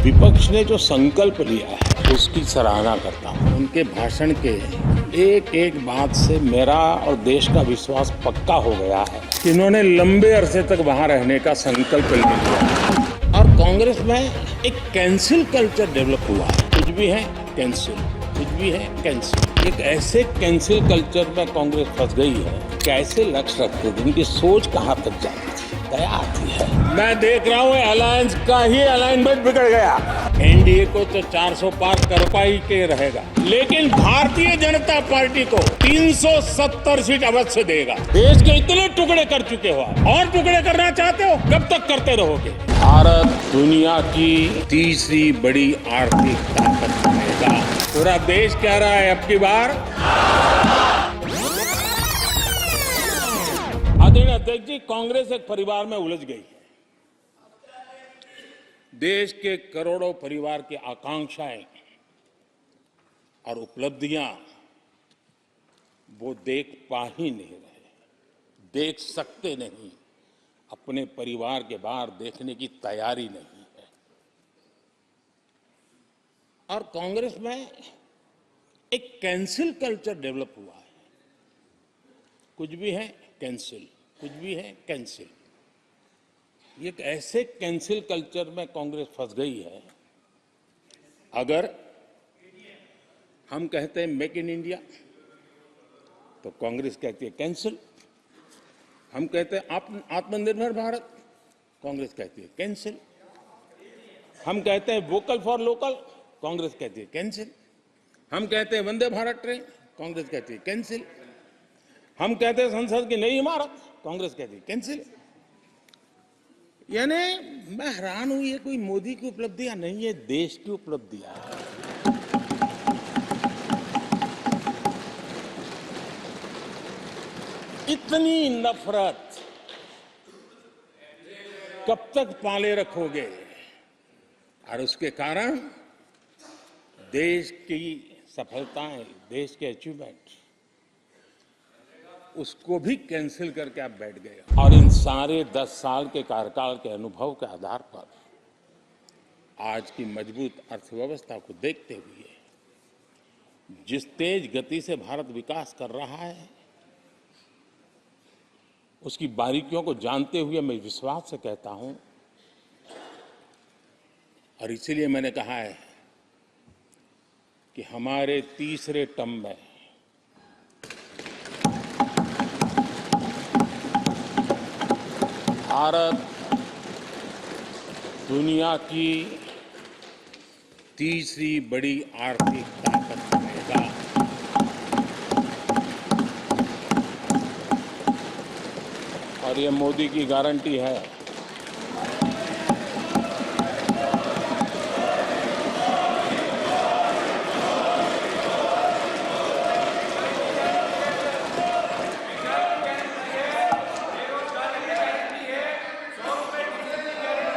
विपक्ष ने जो संकल्प लिया है उसकी सराहना करता हूँ। उनके भाषण के एक एक बात से मेरा और देश का विश्वास पक्का हो गया है कि इन्होंने लंबे अरसे तक वहां रहने का संकल्प ले लिया। और कांग्रेस में एक कैंसिल कल्चर डेवलप हुआ है। कुछ भी है कैंसिल, कुछ भी है कैंसिल। एक ऐसे कैंसिल कल्चर में कांग्रेस फंस गई है। कैसे लक्ष्य रखते थे, उनकी सोच कहाँ तक जाती थी, दया आती है। मैं देख रहा हूँ अलायंस का ही अलाइनमेंट बिगड़ गया। एनडीए को तो 400 पार कर पाई के रहेगा, लेकिन भारतीय जनता पार्टी को 370 सीट अवश्य देगा। देश के इतने टुकड़े कर चुके हो और टुकड़े करना चाहते हो, कब तक करते रहोगे? भारत दुनिया की तीसरी बड़ी आर्थिक ताकत बनेगा। पूरा देश कह रहा है अब की बार। आदरणीय अध्यक्ष जी, कांग्रेस एक परिवार में उलझ गई है। देश के करोड़ों परिवार की आकांक्षाएं और उपलब्धियां वो देख पा ही नहीं रहे, देख सकते नहीं, अपने परिवार के बाहर देखने की तैयारी नहीं है। और कांग्रेस में एक कैंसिल कल्चर डेवलप हुआ है। कुछ भी है कैंसिल, कुछ भी है कैंसिल। एक ऐसे कैंसिल कल्चर में कांग्रेस फंस गई है। अगर हम कहते हैं मेक इन इंडिया तो कांग्रेस कहती है कैंसिल। हम कहते हैं आत्मनिर्भर भारत, कांग्रेस कहती है कैंसिल। हम कहते हैं वोकल फॉर लोकल, कांग्रेस कहती है कैंसिल। हम कहते हैं वंदे भारत ट्रेन, कांग्रेस कहती है कैंसिल। हम कहते हैं संसद की नई इमारत, कांग्रेस कहती है कैंसिल। यानी मैं हैरान हूं, ये कोई मोदी की उपलब्धियां नहीं है, देश की उपलब्धियां है। इतनी नफरत कब तक पाले रखोगे? और उसके कारण देश की सफलताएं, देश के अचीवमेंट, उसको भी कैंसिल करके आप बैठ गए। और इन सारे 10 साल के कार्यकाल के अनुभव के आधार पर आज की मजबूत अर्थव्यवस्था को देखते हुए जिस तेज गति से भारत विकास कर रहा है, उसकी बारीकियों को जानते हुए मैं विश्वास से कहता हूं, और इसीलिए मैंने कहा है कि हमारे तीसरे टर्म में भारत दुनिया की तीसरी बड़ी आर्थिक ताकत बनेगा। और ये मोदी की गारंटी है।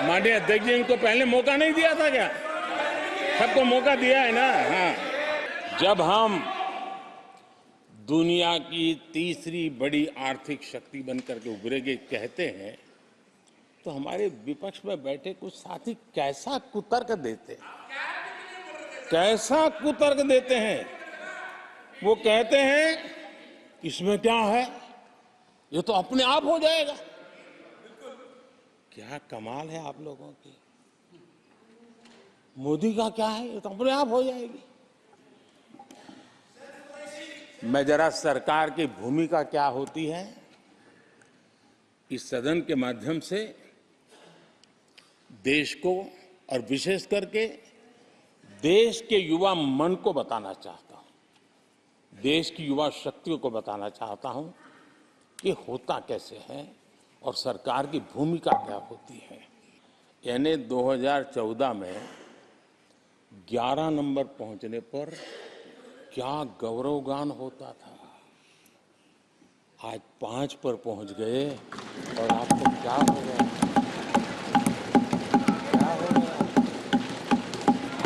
माननीय अध्यक्ष जी, इनको पहले मौका नहीं दिया था क्या? सबको मौका दिया है ना। हाँ, जब हम दुनिया की तीसरी बड़ी आर्थिक शक्ति बनकर के उभरेंगे कहते हैं, तो हमारे विपक्ष में बैठे कुछ साथी कैसा कुतर्क देते हैं, कैसा कुतर्क देते हैं। वो कहते हैं इसमें क्या है, ये तो अपने आप हो जाएगा। क्या कमाल है आप लोगों की। मोदी का क्या है, ये तो अपने आप हो जाएगी। मैं जरा सरकार की भूमिका क्या होती है इस सदन के माध्यम से देश को और विशेष करके देश के युवा मन को बताना चाहता हूं, देश की युवा शक्तियों को बताना चाहता हूं कि होता कैसे है और सरकार की भूमिका क्या होती है। यानी 2014 में 11 नंबर पहुंचने पर क्या गौरवगान होता था, आज 5 पर पहुंच गए और आपको क्या हो गया, क्या हो गया?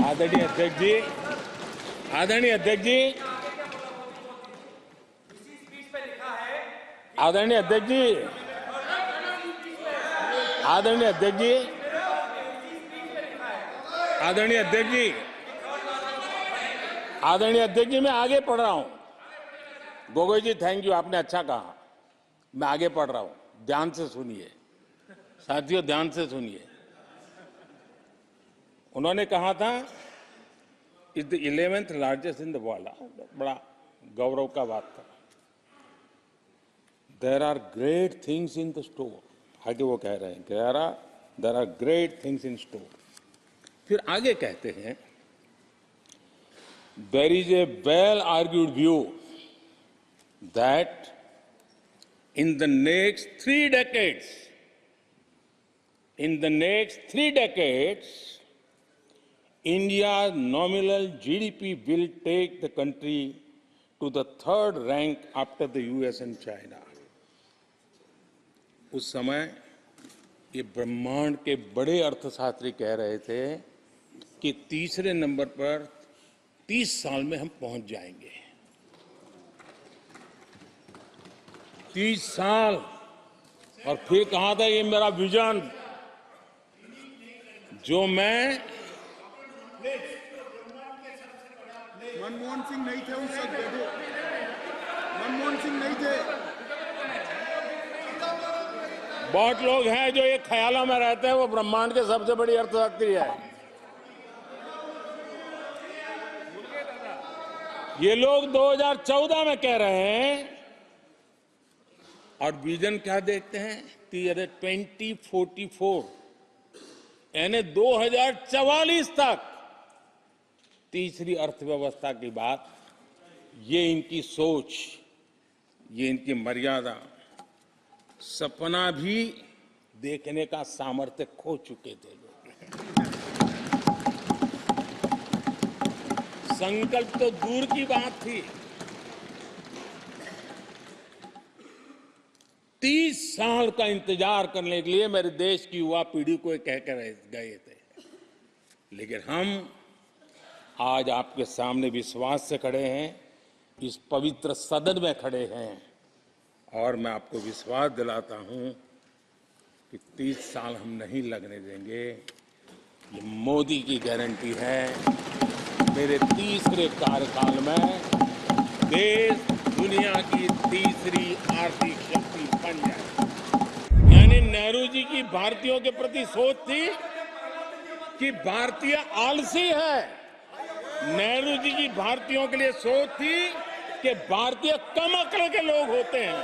आदरणीय अध्यक्ष जी, आदरणीय अध्यक्ष जी, आदरणीय अध्यक्ष जी, आदरणीय अध्यक्ष जी, आदरणीय अध्यक्ष जी, मैं आगे पढ़ रहा हूं। गोगोई जी, थैंक यू, आपने अच्छा कहा। मैं आगे पढ़ रहा हूं, ध्यान से सुनिए साथियों, ध्यान से सुनिए। उन्होंने कहा था is the 11th largest in the world. बड़ा गौरव का बात था। There are great things in the store. आगे वो कह रहे हैं there are great things in store. फिर आगे कहते हैं there is a well argued view that in the next 3 decades, India's nominal GDP will take the country to the 3rd rank after the US and China. उस समय ये ब्रह्मांड के बड़े अर्थशास्त्री कह रहे थे कि तीसरे नंबर पर 30 साल में हम पहुंच जाएंगे। 30 साल। और फिर कहा था ये मेरा विजन जो मैं मनमोहन सिंह नहीं थे उस वक्त, मनमोहन सिंह नहीं थे। बहुत लोग हैं जो ये ख्यालों में रहते हैं वो ब्रह्मांड के सबसे बड़ी अर्थशास्त्री है। ये लोग 2014 में कह रहे हैं और विजन क्या देखते हैं 2044, यानी 2044 तक तीसरी अर्थव्यवस्था की बात। ये इनकी सोच, ये इनकी मर्यादा, सपना भी देखने का सामर्थ्य खो चुके थे लोग। संकल्प तो दूर की बात थी। 30 साल का इंतजार करने के लिए मेरे देश की युवा पीढ़ी को कह कर गए थे, लेकिन हम आज आपके सामने विश्वास से खड़े हैं, इस पवित्र सदन में खड़े हैं और मैं आपको विश्वास दिलाता हूं कि 30 साल हम नहीं लगने देंगे। ये मोदी की गारंटी है। मेरे तीसरे कार्यकाल में देश दुनिया की तीसरी आर्थिक शक्ति बन जाए। यानी नेहरू जी की भारतीयों के प्रति सोच थी कि भारतीय आलसी है। नेहरू जी की भारतीयों के लिए सोच थी कि भारतीय कम अक्ल के लोग होते हैं।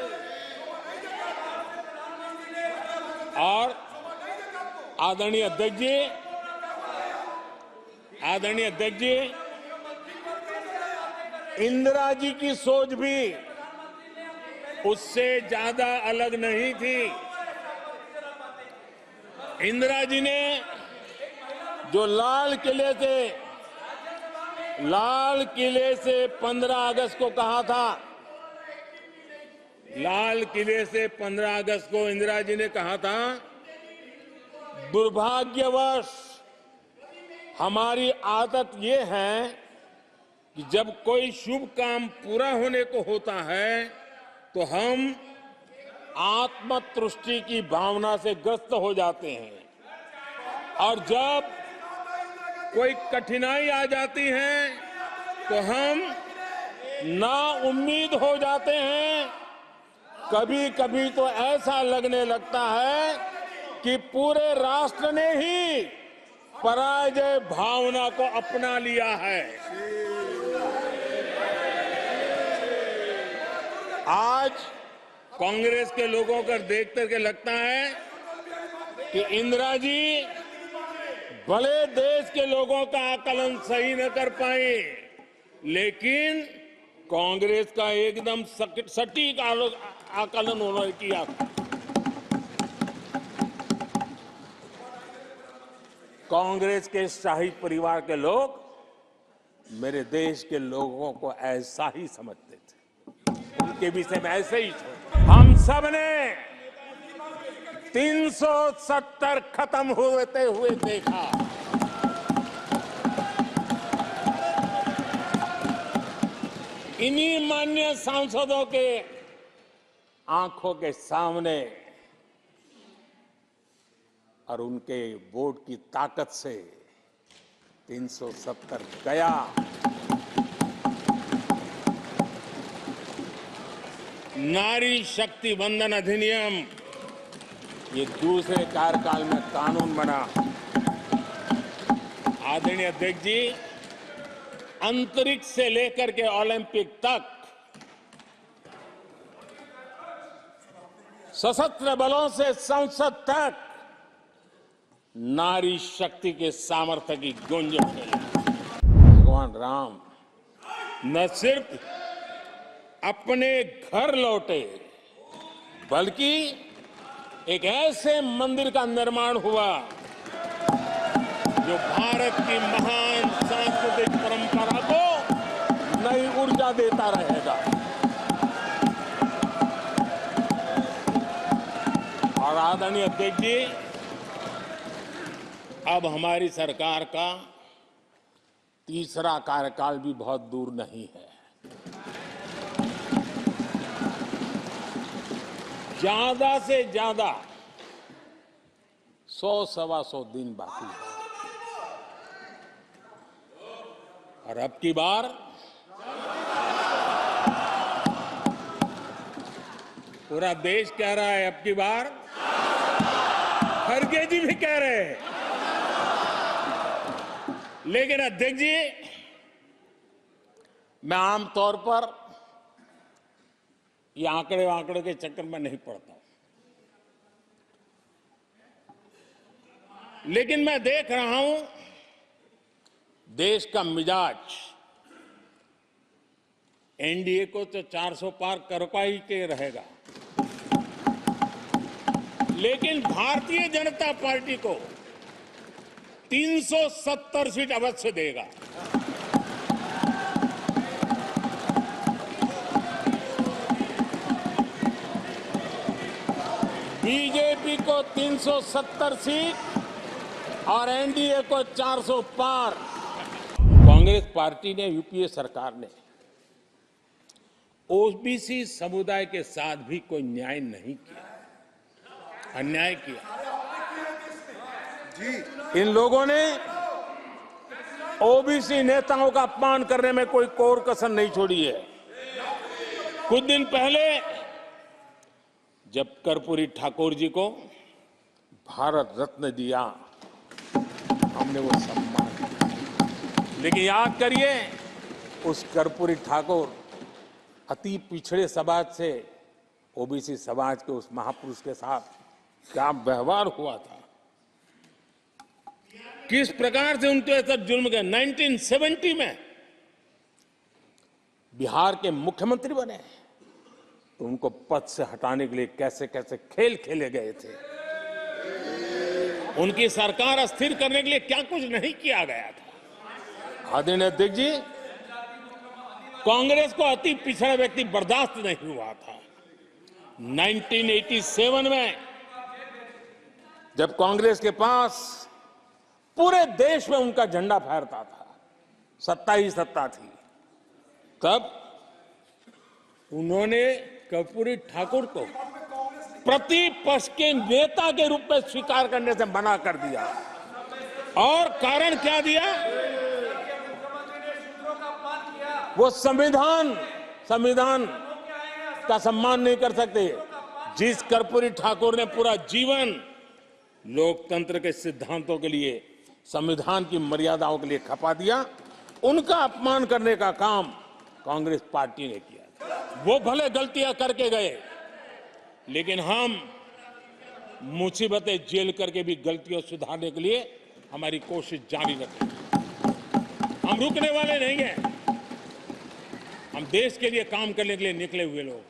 और आदरणीय अध्यक्ष जी, इंदिरा जी की सोच भी उससे ज्यादा अलग नहीं थी। इंदिरा जी ने जो लाल किले से 15 अगस्त को कहा था, लाल किले से 15 अगस्त को इंदिरा जी ने कहा था, दुर्भाग्यवश हमारी आदत ये है कि जब कोई शुभ काम पूरा होने को होता है तो हम आत्मतुष्टि की भावना से ग्रस्त हो जाते हैं, और जब कोई कठिनाई आ जाती है तो हम नाउम्मीद हो जाते हैं। कभी कभी तो ऐसा लगने लगता है कि पूरे राष्ट्र ने ही पराजय भावना को अपना लिया है। आज कांग्रेस के लोगों को देख करके लगता है कि इंदिरा जी भले देश के लोगों का आकलन सही न कर पाए, लेकिन कांग्रेस का एकदम सटीक आकलन उन्होंने किया था। कांग्रेस के शाही परिवार के लोग मेरे देश के लोगों को ऐसा ही समझते थे, उनके विषय में ऐसे ही सोचते। हम सब ने 370 खत्म होते हुए देखा। इन्हीं माननीय सांसदों के आंखों के सामने और उनके वोट की ताकत से 370 गया। नारी शक्ति वंदन अधिनियम ये दूसरे कार्यकाल में कानून बना। आदरणीय अध्यक्ष जी, अंतरिक्ष से लेकर के ओलंपिक तक सशस्त्र बलों से संसद तक नारी शक्ति के सामर्थ्य की गूंज उठी। भगवान राम न सिर्फ अपने घर लौटे, बल्कि एक ऐसे मंदिर का निर्माण हुआ जो भारत की महान सांस्कृतिक परंपरा को नई ऊर्जा देता रहेगा। और आदरणीय अध्यक्ष जी, अब हमारी सरकार का तीसरा कार्यकाल भी बहुत दूर नहीं है। ज्यादा से ज्यादा 100-125 दिन बाकी है। और अब की बार पूरा देश कह रहा है, अब की बार खड़गे जी भी कह रहे हैं। लेकिन अध्यक्ष जी, मैं आमतौर पर ये आंकड़े के चक्कर में नहीं पड़ता, लेकिन मैं देख रहा हूं देश का मिजाज एनडीए को तो 400 पार करवा ही के रहेगा, लेकिन भारतीय जनता पार्टी को 370 सीट अवश्य देगा। बीजेपी को 370 सीट और एनडीए को 400 पार। कांग्रेस पार्टी ने, यूपीए सरकार ने ओबीसी समुदाय के साथ भी कोई न्याय नहीं किया, अन्याय किया। इन लोगों ने ओबीसी नेताओं का अपमान करने में कोई कोर कसर नहीं छोड़ी है। कुछ दिन पहले जब कर्पूरी ठाकुर जी को भारत रत्न दिया, हमने वो सम्मान किया। लेकिन याद करिए, उस कर्पूरी ठाकुर अति पिछड़े समाज से ओबीसी समाज के उस महापुरुष के साथ क्या व्यवहार हुआ था, किस प्रकार से उनके साथ जुल्म किया। 1970 में बिहार के मुख्यमंत्री बने तो उनको पद से हटाने के लिए कैसे कैसे खेल खेले गए थे। उनकी सरकार अस्थिर करने के लिए क्या कुछ नहीं किया गया था। आदरणीय अध्यक्ष जी, कांग्रेस को अति पिछड़ा व्यक्ति बर्दाश्त नहीं हुआ था। 1987 में जब कांग्रेस के पास पूरे देश में उनका झंडा फहरता था, सत्ता ही सत्ता थी, तब उन्होंने कर्पूरी ठाकुर को प्रतिपक्ष के नेता के रूप में स्वीकार करने से मना कर दिया। और कारण क्या दिया? वो संविधान का सम्मान नहीं कर सकते। जिस कर्पूरी ठाकुर ने पूरा जीवन लोकतंत्र के सिद्धांतों के लिए, संविधान की मर्यादाओं के लिए खपा दिया, उनका अपमान करने का काम कांग्रेस पार्टी ने किया। वो भले गलतियां करके गए, लेकिन हम मुसीबतें झेल करके भी गलतियों सुधारने के लिए हमारी कोशिश जारी रखेंगे। हम रुकने वाले नहीं हैं। हम देश के लिए काम करने के लिए निकले हुए लोग हैं।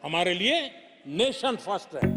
हमारे लिए नेशन फर्स्ट है।